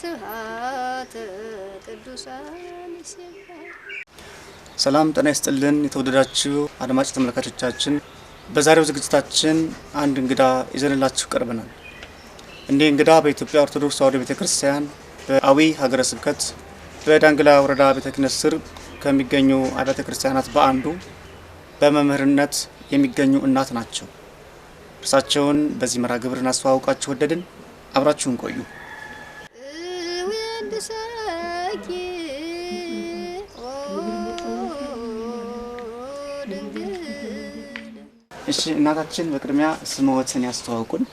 ስብሐት ቅዱሳን ሰላም ጤና ይስጥልን የተወደዳችሁ አድማጭ ተመልካቾቻችን በዛሬው ዝግጅታችን አንድ እንግዳ ይዘንላችሁ ቀርበናል። እንግዳ በኢትዮጵያ ኦርቶዶክስ ተዋሕዶ ቤተክርስቲያን በአዊ ሀገረ ስብከት በዳንግላ ወረዳ ቤተ ክህነት ስር ከሚገኙ አብያተ ክርስቲያናት በአንዱ በመምህርነት የሚገኙ እናት ናቸው። እርሳቸውን በዚህ መርሃ ግብር እናስተዋውቃችሁ ወደድን። አብራችሁን ቆዩ። እሺ እናታችን በቅድሚያ ስምዎትን ያስተዋውቁን።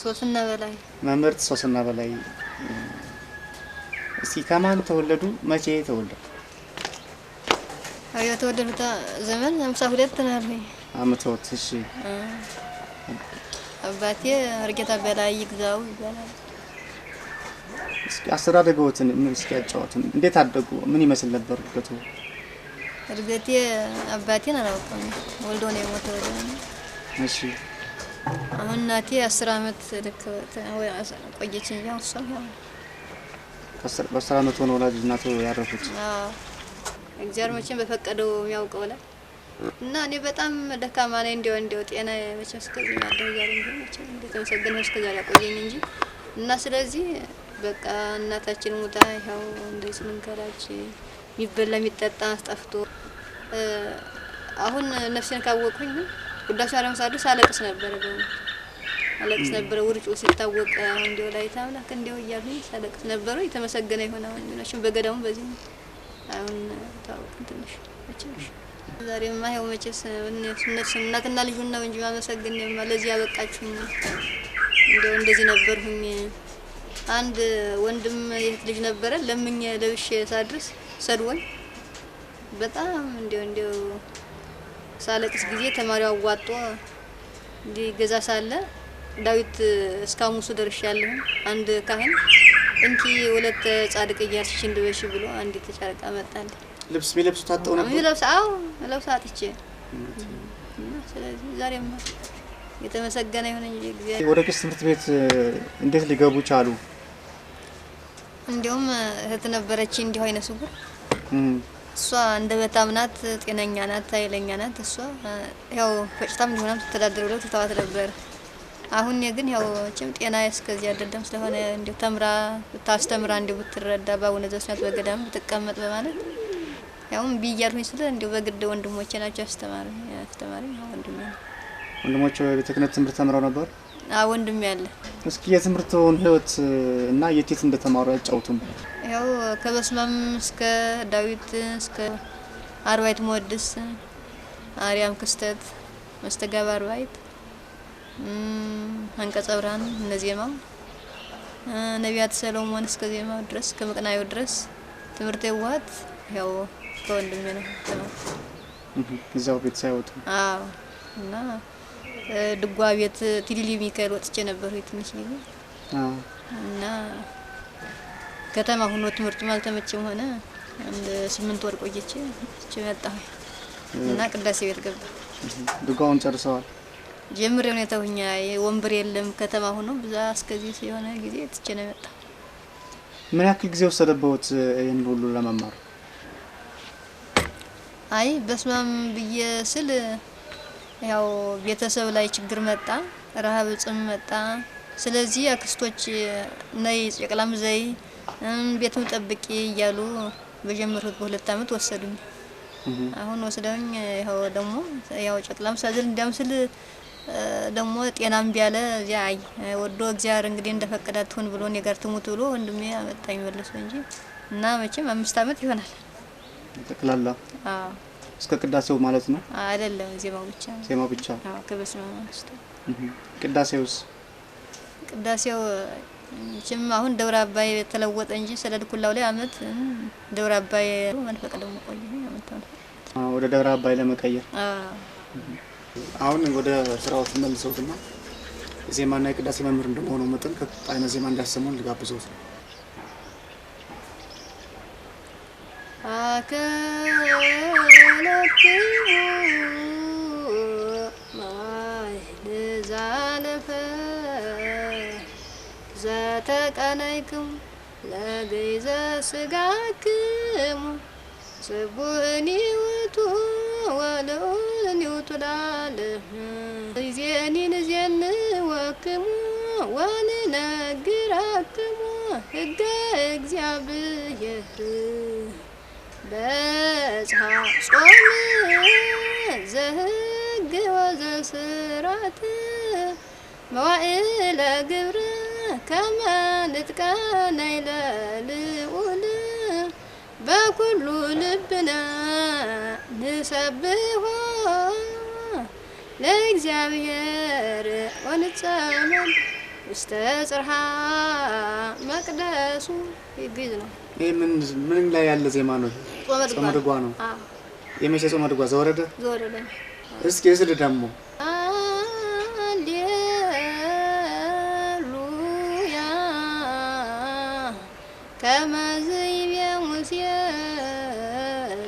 ሶስና በላይ መምህርት ሶስና በላይ፣ እስኪ ከማን ተወለዱ? መቼ ተወለዱ? የተወለዱት ዘመን 52 ነው አመቶት። እሺ አባቴ አርጌታ በላይ ይግዛው ይባላል። እስኪ አስተዳደግዎትን ምን እስኪ ያጫውቱን። እንዴት አደጉ? ምን ይመስል ነበር እድገቱ? እድገቴ አባቴን አላውቅም፣ ወልዶ ነው የሞተው። እሺ አሁን እናቴ 10 አመት ቆየች እንጂ እሷ በ10 አመት ሆነ ወላጅ እናቱ ያረፉት። እግዚአብሔር መቼም በፈቀደው የሚያውቀው ላይ እና እኔ በጣም ደካማ ነኝ። እንዲያው ጤና መቼም እስከዚህ ያለው ጋር መቼም እንደተመሰገነ እስከዛሬ ያቆየኝ እንጂ እና ስለዚህ በቃ እናታችን ሙታ ያው እንደዚህ መንከራች የሚበላ የሚጠጣ ጠፍቶ አሁን ነፍሴን ካወቅኩኝ ቅዳሴ አርያም ሳድስ አለቅስ ነበር ውርጩ ሲታወቅ አሁን እንዲያው ላይ ታምላክ እንዲያው እያልኩኝ ሳለቅስ ነበር። የተመሰገነ ይሆን አሁን ነሽም በገዳሙ በዚህ አሁን ታውቁ ትንሽ መቼም ዛሬማ ያው መቼስ እናትና ልጁን ነው እንጂ ማመሰግን ለዚህ ያበቃችሁኝ እንደው እንደዚህ ነበርሁኝ። አንድ ወንድም የት ልጅ ነበረ ለምኝ ለብሼ ሳድርስ ሰድወኝ በጣም እንደው ሳለቅስ ጊዜ ተማሪው አዋጦ ሊገዛ ሳለ ዳዊት እስካሙሱ ደርሻለሁ። አንድ ካህን እንኪ ወለተ ጻድቅ እያልሽ እንድበሽ ብሎ አንድ ተጫርቃ መጣል። ልብስ ቢለብሱ ታጠው ነበር። ለብስ አጥቼ እና ስለዚህ ዛሬማ የተመሰገነ ይሁን እንጂ እግዚአብሔር። ወደ ቄስ ትምህርት ቤት እንዴት ሊገቡ ቻሉ? እንዲያውም እህት ነበረች እንዲሁ አይነ ስውር እሷ እንደ በጣም ናት፣ ጤነኛ ናት፣ ኃይለኛ ናት። እሷ ያው ፈጭታም ሊሆናም ተተዳደረ ብለው ተታዋት ነበር። አሁን ግን ያው እቺም ጤና እስከዚህ አይደለም ስለሆነ እንዴው ተምራ ታስተምራ እንዴው ብትረዳ ባውነ ዘስናት በገዳም ብትቀመጥ በማለት ያውም ቢያልሁኝ ስለ እንዴው በግድ ወንድሞቼ ናቸው አስተማሪ ወንድሞቼ ቤተ ክህነት ትምህርት ተምረው ነበር። ወንድም ያለ እስኪ የትምህርቱን ህይወት እና የት እንደተማሩ ያጫውቱን። ያው ከበስማም እስከ ዳዊት እስከ አርባይት ሞድስ አርያም ክስተት መስተጋባ አርባይት አንቀጸ ብርሃን እነዚህማ ነቢያት ሰሎሞን እስከ ዜማው ድረስ ከመቅናዩ ድረስ ትምህርት የዋት ያው ከወንድሜ ነው እዛው ቤት ሳይወጡ። እና ድጓ ቤት ቲሊሊ ሚካኤል ወጥቼ ነበር ትንሽ ጊዜ እና ከተማ ሆኖ ትምህርት ማልተመቸም ሆነ አንድ 8 ወር ቆየቼ መጣሁ እና ቅዳሴ ቤት ገባ። ድጓውን ጨርሰዋል? ጀምሬው ነው ተውኛ ወንበር የለም ከተማ ሆኖ ብዛ እስከዚህ ሲሆነ ጊዜ ትቼ ነው መጣ። ምን ያክል ጊዜ ወሰደበት ይሄን ሁሉ ለመማር? አይ በስማም ብዬ ስል ያው ቤተሰብ ላይ ችግር መጣ፣ ረሃብ ጽም መጣ። ስለዚህ አክስቶች ነይ ጨቅላም ዘይ ቤቱን ጠብቂ እያሉ በጀመሩት በ2 አመት ወሰዱኝ። አሁን ወስደውኝ ያው ደግሞ ያው ጨቅላም ሳዝል እንዳምስል ደግሞ ጤናም ቢያለ እዚያ አይ ወዶ እግዚአብሔር እንግዲህ እንደፈቀዳት ትሁን ብሎ እኔ ጋር ትሙት ብሎ ወንድሜ አመጣኝ መልሶ እንጂ እና መቼም 5 አመት ይሆናል ተከላላ። እስከ ቅዳሴው ማለት ነው አይደለም? ዜማው ብቻ። ከበስመ አንስቶ ቅዳሴው ጭም አሁን ደብረ አባይ ተለወጠ እንጂ ስለድኩላው ላይ አመት ደብረ አባይ መንፈቅ ደግሞ ቆይ አመት ወደ ደብረ አባይ ለመቀየር። አሁን ወደ ስራው ተመልሰውትና ዜማና የቅዳሴ መምህር እንደሆነ መጠን ከጣይነ ዜማ እንዳሰሙን ልጋብዘው። ተቀናይኩም ለገይዘ ስጋክሙ ስቡህኒ ውእቱ ወልዑልኒ ውእቱ ለዓለም ዜኒ ንዜንወክሙ ወንነግረክሙ ሕገ እግዚአብሔር በጽሐ ጾም ዘሕግ ወዘስርዓት መዋዕለ ግብር ከመ ንጥቀነይ ለልዑል በኩሉ ልብና ንሰብሖ ለእግዚአብሔር ወንጸልይ ውስተ ጽርሐ መቅደሱ ይግዝ ነው። ይሄ ምን ላይ ያለ ዜማ ነው? ጾመ ድጓ ነው። የመቼ ጾመ ድጓ? ዘወረደ እስኪ እስል ደግሞ ሃሌሉያ ከመ ዘይቤ ሙሴ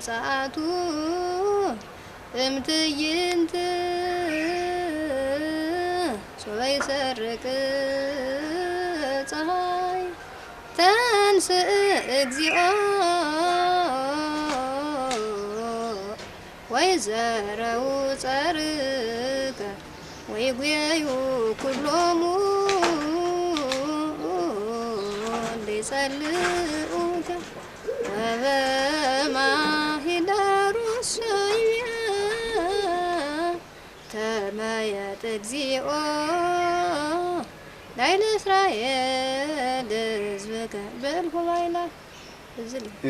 ጸአቱ እምትዕይንት ሶበ ይሰርቅ ፀሐይ ተንሥእ እግዚኦ ወይዘረው ጸርከ ወይጉየዩ ኩሎሙ ሊጸልኡከ ወበማኅደሩ ሰይቤ ተመየጥ እግዚኦ ላዕለ እስራኤል ሕዝብከ በልሁ ባይላ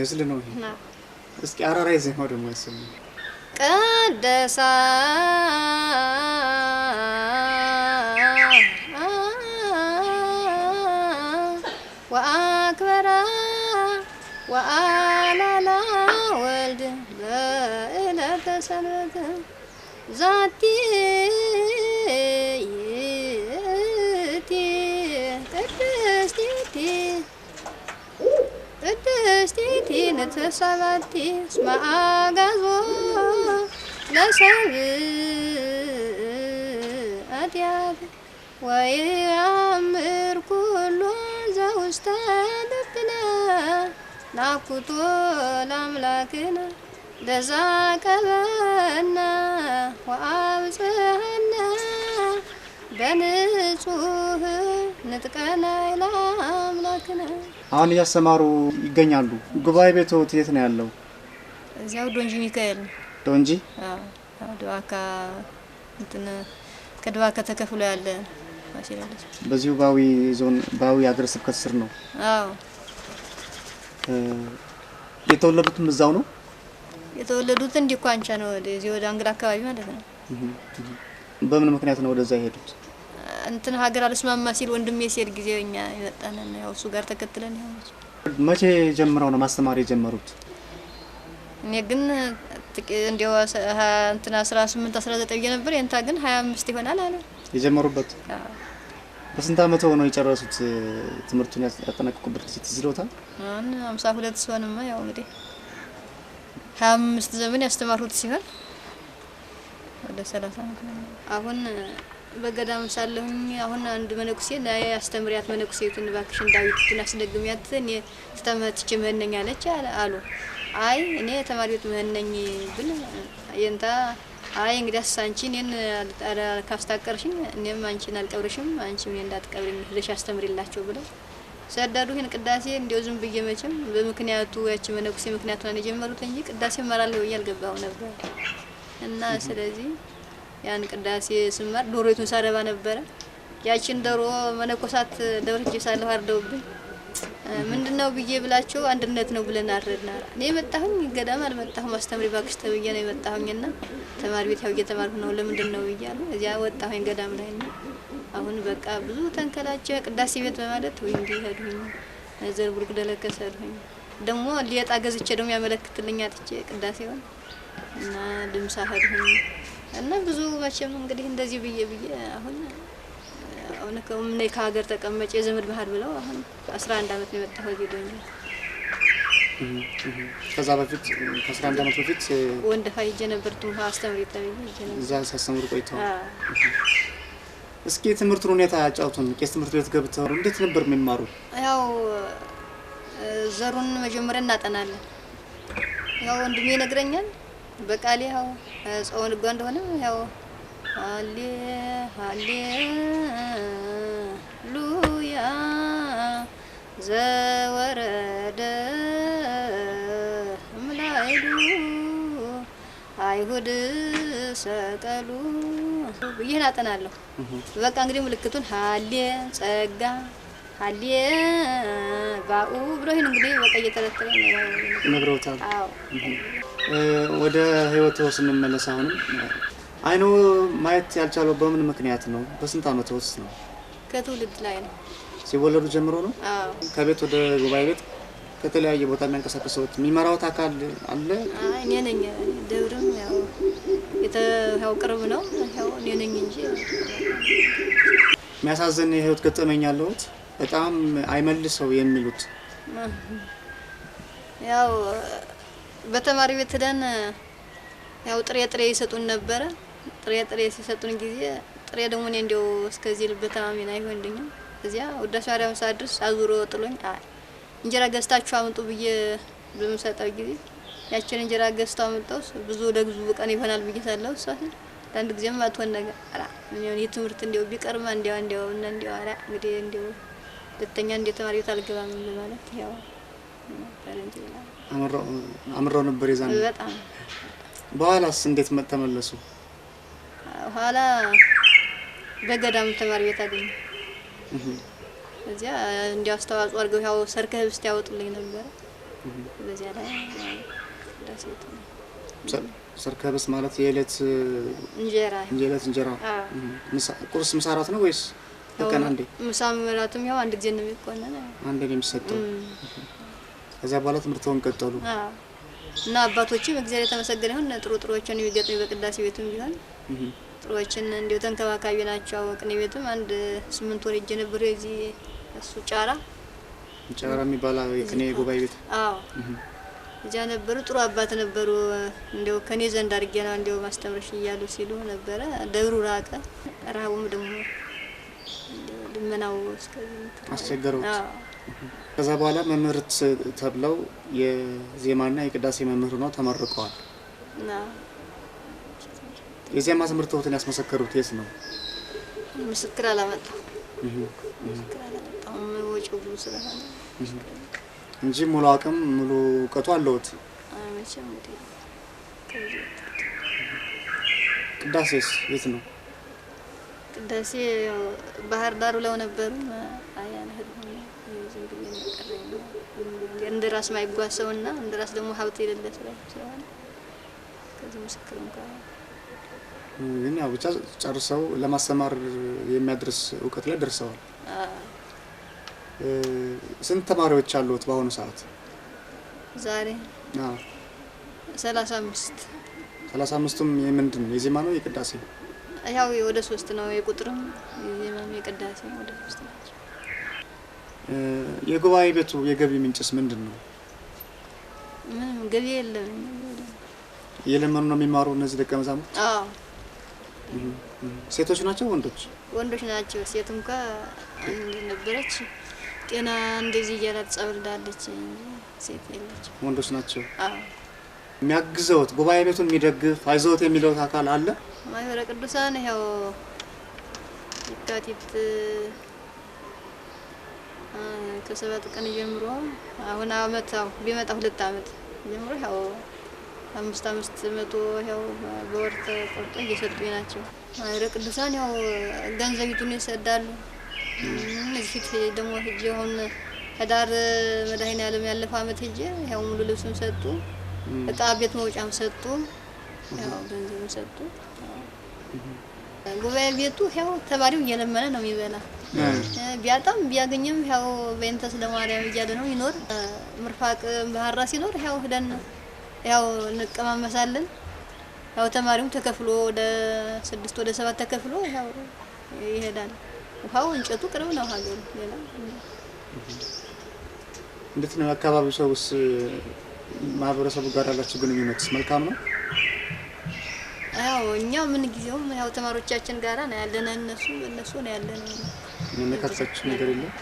እዝል ነው። እስኪ አራራይ ዜማው ደግሞ ያሰሙ ቀደሳ ወአክበራ ወአላላ ወልድ በዕለተ ሰንበት ዛቲ ይእቲ ቅድስቲቲ ንትሰባቲ እስመ አግዓዞ ለሰብእ ወይአምር ኩሎ ዘውስተ ልብነ ናኩቶ ለአምላክነ ለዘአቀበነ ወአብጽሐነ በንጹህ ንጥቀናይ ለአምላክነ። አሁን እያስተማሩ ይገኛሉ። ጉባኤ ቤቶት የት ነው ያለው? እዚያው ዶንጂ ሚካኤል ነው። ዶንጂ? አዎ፣ ድዋካ እንትን ከድዋካ ተከፍሎ ያለ ማሽላለች። በዚሁ ባዊ ዞን ባዊ ሀገረ ስብከት ስር ነው። አዎ። የተወለዱትም እዛው ነው? የተወለዱት እንዲኳንቻ ነው፣ ወደዚህ ወደ አንግላ አካባቢ ማለት ነው። በምን ምክንያት ነው ወደዛ የሄዱት? እንትን ሀገር አልስማማ ሲል ወንድሜ ሲሄድ ጊዜው እኛ ይመጣነን ያው እሱ ጋር ተከትለን ያው። መቼ ጀምረው ነው ማስተማር የጀመሩት? እኔ ግን እንዲያው እንትና 18 19 ነበር። የንታ ግን 25 ይሆናል አለ የጀመሩበት። በስንት አመት ሆነው የጨረሱት ትምህርቱን ያጠናቀቁበት ጊዜ ትዝ ይሎታል? 52 ሲሆንማ ያው እንግዲህ 25 ዘመን ያስተማሩት ሲሆን ወደ 30 አመት ነው። አሁን በገዳም ሳለሁኝ አሁን አንድ መነኩሴ ላይ አስተምሪያት መነኩሴቱን እባክሽን ዳዊትን አስደግሚያት እኔ ተመትቼ መነኝ አለች አሉ። አይ እኔ ተማሪዎት መነኝ ብል የንታ አይ እንግዲህ አሳንቺ እኔን ካስታቀርሽኝ እኔም አንቺን አልቀብርሽም አንቺ ምን እንዳትቀብሪኝ ልሽ አስተምሪላቸው ብለው ሰዳዱ። ይሄን ቅዳሴ እንደው ዝም ብዬ መቼም በምክንያቱ ያቺ መነኩሴ ምክንያቱን የጀመሩት እንጂ ቅዳሴ መራለው ያልገባው ነበር እና ስለዚህ ያን ቅዳሴ ስማር ዶሮይቱን ሳረባ ነበረ። ያቺን ዶሮ መነኮሳት ደብርቼ ሳለሁ አርደውብኝ ምንድነው ብዬ ብላቸው አንድነት ነው ብለን አረድና እኔ መጣሁኝ ገዳም አልመጣሁም አስተምሪ ባክሽ ተብዬ ነው የመጣሁኝና ተማሪ ቤት ያው እየተማርኩ ነው ለምንድነው ይያሉ እዚያ ወጣሁኝ ገዳም ላይ ነው። አሁን በቃ ብዙ ተንከላቸ ቅዳሴ ቤት በማለት ወይ እንዲህ ሄድሁኝ ዘርቡርግ ደለከሰልሁኝ ደግሞ ሊጣ ገዝቼ ደግሞ ያመለክትልኝ አጥቼ ቅዳሴውን እና ድምሳ ሄድሁኝ እና ብዙ መቼም እንግዲህ እንደዚህ ብዬ አሁን ከምን ከሀገር ተቀመጨ የዘመድ ባህል ብለው አሁን 11 አመት ነው የመጣው ሄዶኝ። ከዛ በፊት ከ11 አመት በፊት ወንደ ፋይጀ ነበር ትምሃ አስተምሪ ተብዬ ነበር። እዛ ሳስተምሩ ቆይተው። እስኪ ትምህርቱን ሁኔታ ያጫውቱን። ቄስ ትምህርት ቤት ገብተው እንዴት ነበር የሚማሩ? ያው ዘሩን መጀመሪያ እናጠናለን። ያው ወንድሜ ይነግረኛል በቃሌ ያው ጾም ልጓ እንደሆነ ያው ሃሌ ሃሌሉያ ዘወረደ እምላይሉ አይሁድ ሰቀሉ ብዬ እናጠናለሁ። በቃ እንግዲህ ምልክቱን ሃሌ ጸጋ ሃሌ ባኡ ብሎ ይሄን እንግዲህ በቃ እየተረተረ ነግረውታል። አዎ ወደ ህይወቱ ስንመለስ አሁንም አይኑ ማየት ያልቻለው በምን ምክንያት ነው? በስንት ዓመት ውስጥ ነው? ከትውልድ ላይ ነው። ሲወለዱ ጀምሮ ነው? አዎ ከቤት ወደ ጉባኤ ቤት ከተለያየ ቦታ የሚንቀሳቀሱት የሚመራው አካል አለ? እኔ ነኝ። ደብርም ያው ቅርብ ነው። ያው እኔ ነኝ እንጂ የሚያሳዝን የህይወት ገጠመኝ አለዎት? በጣም አይመልሰው የሚሉት ያው በተማሪ ቤት ሄደን ያው ጥሬ ይሰጡን ነበረ። ጥሬ ሲሰጡን ጊዜ ጥሬ ደግሞ እኔ እንደው እስከዚህ ልበታማሚና አይሆንልኝም። እዚያ ውዳሴ ማርያም ሳድርስ አዙሮ ጥሎኝ እንጀራ ገዝታችሁ አምጡ ብዬ በምሰጠው ጊዜ ያችን እንጀራ ገዝታው አመጣው ብዙ ለብዙ ቀን ይሆናል ብዬ ሳለው እሷን አንድ ጊዜም አትሆን ነገር የትምህርት እንደው ቢቀርማ እንደው እና እንደው እንግዲህ እንደው ሁለተኛ እንደ ተማሪ ቤት አልገባም ማለት ያው አምሮ ነበር ይዛን በጣም። በኋላስ እንዴት ተመለሱ? ኋላ በገዳም ተማሪ ቤት አገኘ። እዚያ እንዲያው አስተዋጽኦ አድርገው ያው ሰርከ ህብስት ያወጡልኝ ነበር። በዚያ ላይ ዳሴት ሰርከ ህብስት ማለት የዕለት እንጀራ ቁርስ ምሳ እራት ነው ወይስ በቀን አንዴ? ምሳም እራትም ያው አንድ ጊዜ ነው የሚቆነን። አንዴ ነው የሚሰጠው። ከዛ በኋላ ትምህርቱን ቀጠሉ። እና አባቶችም እግዚአብሔር የተመሰገነ ይሁን ጥሩዎችን የሚገጥም በቅዳሴ ቤትም ቢሆን ጥሩዎችን እንዲው ተንከባካቢ ናቸው። ቅኔ ቤትም አንድ 8 ወር እጄ ነበር እዚህ እሱ ጫራ የሚባል የቅኔ ጉባኤ ቤት። አዎ እዚያ ነበሩ። ጥሩ አባት ነበሩ። እንዲው ከኔ ዘንድ አድርጌ ነው እንዲው ማስተምረሽ እያሉ ሲሉ ነበረ። ደብሩ ራቀ። ረሃቡም ደግሞ ልመናው እስከዚህ አስቸገሩት። ከዛ በኋላ መምህርት ተብለው የዜማና የቅዳሴ መምህር ነው ተመርቀዋል። የዜማ ትምህርቶትን ያስመሰከሩት የት ነው? ምስክር አላመጣም ወጪው ብዙ ስለሆነ እንጂ ሙሉ አቅም ሙሉ እውቀቱ አለዎት። መቼም እንግዲህ ቅዳሴስ የት ነው? ቅዳሴ ባህር ዳር ብለው ነበሩ። አያና ሄዱ ዝም ብዬ ነቀረኝ። እንደራስ ማይጓሰውና እንደራስ ደግሞ ሀብት የሌለ ስለሆነ ከዚህ ምስክር እንኳን ግን ያው ብቻ ጨርሰው ለማስተማር የሚያድርስ እውቀት ላይ ደርሰዋል። ስንት ተማሪዎች አሉት በአሁኑ ሰዓት? ዛሬ 35። 35ቱም የምንድን የዜማ ነው የቅዳሴ? ያው ወደ 3 ነው። የቁጥርም የዜማም የቅዳሴም ወደ 3 ናቸው። የጉባኤ ቤቱ የገቢ ምንጭስ ምንድን ነው? ምንም ገቢ የለም። እየለመኑ ነው የሚማሩ እነዚህ ደቀ መዛሙርት? አዎ። ሴቶች ናቸው ወንዶች? ወንዶች ናቸው። ሴት እንኳን አንድ ነበረች ጤና እንደዚህ እያላት ጸብልዳለች እንጂ ሴት የለች። ወንዶች ናቸው? አዎ። የሚያግዘውት ጉባኤ ቤቱን የሚደግፍ አይዞት የሚለውት አካል አለ? ማህበረ ቅዱሳን ያው የካቲት ከ7 ቀን ጀምሮ አሁን አመት ቢመጣ 2 አመት ጀምሮ ያው 500 ያው በወር ተቆርጦ እየሰጡኝ ናቸው። ማህበረ ቅዱሳን ያው ገንዘቢቱን ይሰዳሉ። እዚህ ደግሞ ሂጄ አሁን ህዳር መድኃኔዓለም ያለፈው አመት ሂጄ ያው ሙሉ ልብሱን ሰጡ፣ እቃ ቤት መውጫም ሰጡ፣ ያው ገንዘብም ሰጡ። ጉባኤ ቤቱ ያው ተማሪው እየለመነ ነው የሚበላ። ቢያጣም ቢያገኝም ያው በእንተስ ለማርያም እያለ ነው ይኖር። ምርፋቅ ባህራ ሲኖር ያው ሄደን ያው እንቀማመሳለን። ያው ተማሪው ተከፍሎ ወደ 6 ወደ 7 ተከፍሎ ያው ይሄዳል። ውሃው እንጨቱ ቅርብ ነው ሀገሩ። ሌላ እንዴት ነው አካባቢው ሰውስ ማህበረሰቡ ጋር ያላችሁ ግንኙነትስ መልካም ነው? ያው እኛ ምን ጊዜውም ያው ተማሪዎቻችን ጋራ ነው ያለነ፣ እነሱ ነው ያለነ። ምን ከፈች ነገር የለም።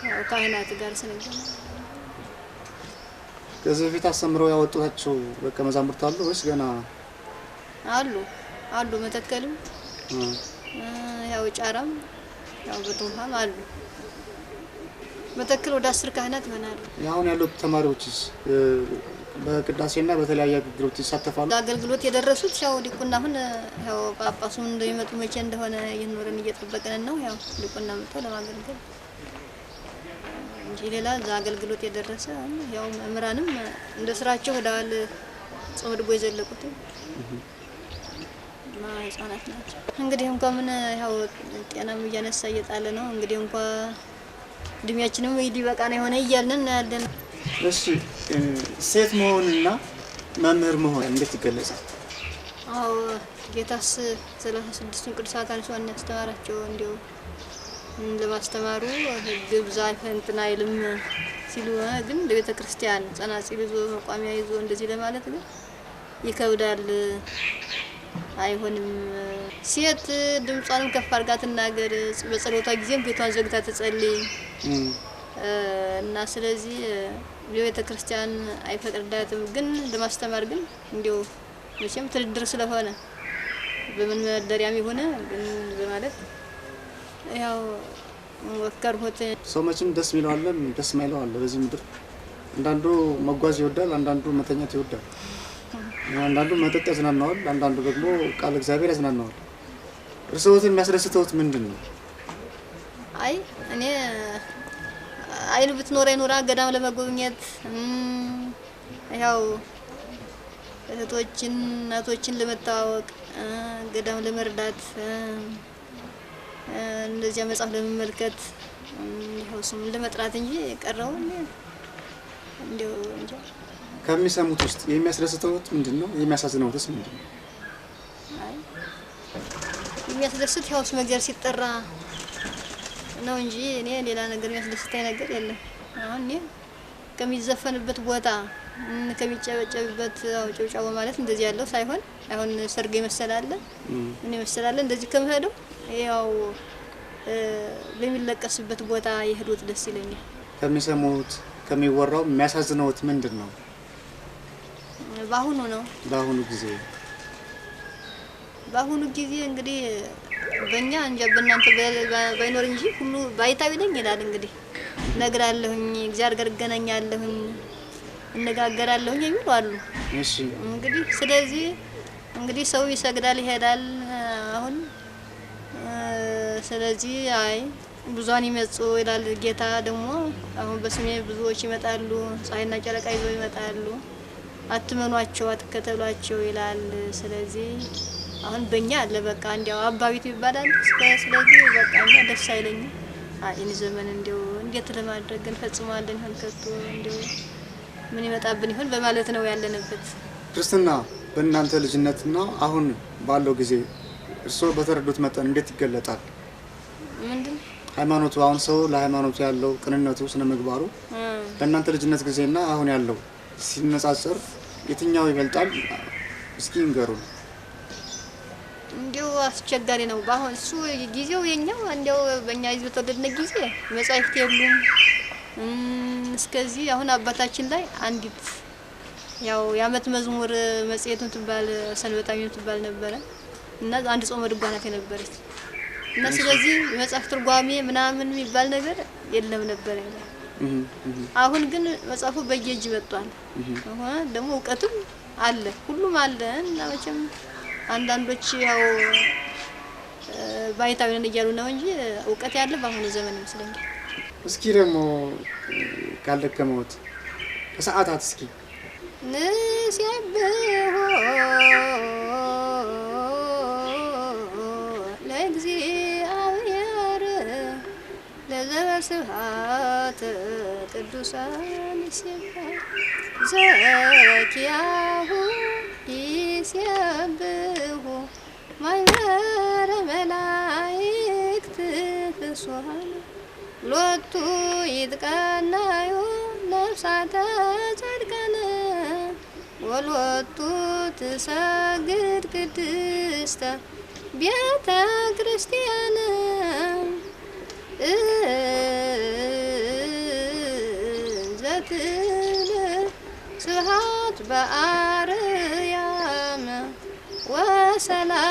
ያው ካህናት ጋር ስንገናኝ ከዚህ በፊት አስተምረው ያወጡታቸው በቃ መዛሙርት አሉ ወይስ ገና አሉ መተከልም ያው ጫራም ያው በቱምሃም አሉ መተከል ወደ 10 ካህናት ይሆናሉ። አሁን ያሉት ተማሪዎችስ በቅዳሴና በተለያየ አገልግሎት ይሳተፋሉ? አገልግሎት የደረሱት ያው ዲቁና አሁን ያው ጳጳሱም እንደሚመጡ መቼ እንደሆነ ይኖርን እየጠበቀን ነው። ያው ዲቁና መጥቶ ለማገልገል እንጂ ሌላ እዛ አገልግሎት የደረሰ ያው መምህራንም እንደ ስራቸው ሄደዋል። ጾም ድጎ የዘለቁት ህጻናት ናቸው። እንግዲህ እንኳን ምን ያው ጤናም እያነሳ እየጣለ ነው። እንግዲህ እንኳን እድሜያችንም ይዲበቃ ነው የሆነ እያልን ያለን። እሺ ሴት መሆንና መምህር መሆን እንዴት ይገለጻል? አዎ ጌታስ 36ቱን ቅዱሳት አንሷን ያስተማራቸው እንዲው ለማስተማሩ ግብዛ ፈንትና ይልም ሲሉ ግን ለቤተ ክርስቲያን ጸናጽል ይዞ መቋሚያ ይዞ እንደዚህ ለማለት ግን ይከብዳል። አይሆንም። ሴት ድምጿንም ከፍ አድርጋ ትናገር፣ በጸሎቷ ጊዜም ቤቷን ዘግታ ትጸልይ እና ስለዚህ የቤተ ክርስቲያን አይፈቅድላትም። ግን ለማስተማር ግን እንዲው መቼም ትድድር ስለሆነ በምን መደሪያም ይሆነ ግን በማለት ያው ወከርሁት። ሰው መቼም ደስ የሚለው አለ፣ ደስ የማይለው አለ በዚህ ምድር። አንዳንዱ መጓዝ ይወዳል፣ አንዳንዱ መተኛት ይወዳል፣ አንዳንዱ መጠጥ ያዝናናዋል፣ አንዳንዱ ደግሞ ቃል እግዚአብሔር ያዝናናዋል። እርስዎትን የሚያስደስተውት ምንድን ነው? አይ እኔ አይል ብትኖር ይኖራ ገዳም ለመጎብኘት ያው እህቶችን እናቶችን ለመታወቅ ገዳም ለመርዳት እንደዚያ መጽሐፍ ለመመልከት ይኸው ስም ለመጥራት እንጂ ቀረው እንደው እንጂ። ከሚሰሙት ውስጥ የሚያስደስተውት ምንድን ነው? የሚያሳዝነውትስ ምንድን ነው? አይ የሚያስደስት ያው ስም እግዚአብሔር ሲጠራ ነው እንጂ እኔ ሌላ ነገር የሚያስደስተኝ ነገር የለም። አሁን እኔ ከሚዘፈንበት ቦታ ከሚጨበጨብበት ጨብጫቦ ማለት እንደዚህ ያለው ሳይሆን አሁን ሰርግ ይመሰላል እኔ መሰላል እንደዚህ ከመሄደው ያው በሚለቀስበት ቦታ ይሄዱት ደስ ይለኛል። ከሚሰሙት ከሚወራው የሚያሳዝነውት ምንድን ነው? በአሁኑ ጊዜ እንግዲህ በእኛ እንጃ በእናንተ ባይኖር እንጂ ሁሉ ባይታዊ ነኝ ይላል። እንግዲህ ነግራለሁኝ እግዚአብሔር ጋር እገናኛለሁኝ እነጋገራለሁኝ የሚሉ አሉ። እሺ እንግዲህ ስለዚህ እንግዲህ ሰው ይሰግዳል ይሄዳል። አሁን ስለዚህ አይ ብዙሃን ይመጹ ይላል ጌታ። ደግሞ አሁን በስሜ ብዙዎች ይመጣሉ፣ ፀሐይና ጨረቃ ይዘው ይመጣሉ፣ አትመኗቸው አትከተሏቸው ይላል። ስለዚህ አሁን በእኛ አለ በቃ እንዲያው አባቢቱ ይባላል። ስለዚህ በቃ እኛ ደስ አይለኝም። አይን ዘመን እንዲያው እንዴት ለማድረግ እንፈጽማለን ይሆን ከቶ እንዲያው ምን ይመጣብን ይሆን በማለት ነው ያለንበት። ክርስትና በእናንተ ልጅነትና አሁን ባለው ጊዜ እርስዎ በተረዱት መጠን እንዴት ይገለጣል? ምንድን ሃይማኖቱ አሁን ሰው ለሃይማኖቱ ያለው ቅንነቱ ስነ ምግባሩ በእናንተ ልጅነት ጊዜና አሁን ያለው ሲነጻጸር የትኛው ይበልጣል? እስኪ ንገሩን። እንዲያው አስቸጋሪ ነው። ባሁን እሱ ጊዜው የኛው እንዲያው በእኛ ህዝብ ተወደድነ ጊዜ መጻሕፍት የሉም። እስከዚህ አሁን አባታችን ላይ አንዲት ያው የዓመት መዝሙር መጽሔቱን ትባል ሰንበታዊው ትባል ነበረ እና አንድ ጾመ ድጓ ናት የነበረች እና ስለዚህ መጽሐፍ ትርጓሜ ምናምን የሚባል ነገር የለም ነበር። አሁን ግን መጽሐፉ በየእጅ መጥቷል። አሁን ደግሞ እውቀትም አለ ሁሉም አለ እና መቼም አንዳንዶች ያው ባይታዊ ነን እያሉ ነው እንጂ እውቀት ያለ በአሁኑ ዘመን ይመስለኛል። እስኪ ደግሞ ካልደከመውት ከሰዓታት እስኪ ንስብሖ ለእግዚአብሔር ለዘበስብሐት ቅዱሳን ይሴብሐ ዘኪያሁ ይሴብሑ ማኅበረ መላእክት ፍጹማን ሎቱ ይትቀነዩ ነፍሳተ ጻድቃን ወሎቱ ትሰግድ ቅድስተ ቤተ ክርስቲያን በአርያም ወሰላም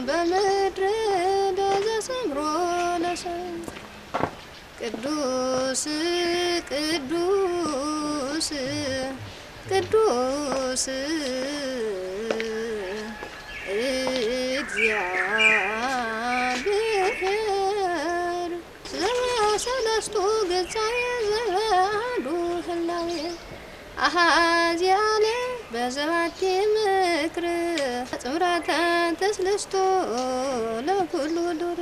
በምድር ለዘሰምሮ ለሰም ቅዱስ ቅዱስ ቅዱስ እግዚአብሔር ሰለስቱ ገጻየ ዘባዱ ህላዌ አሃዚያለ በዘባቲ ምክር ጽምራታ ተስለስቶ ለኩሉ ዱር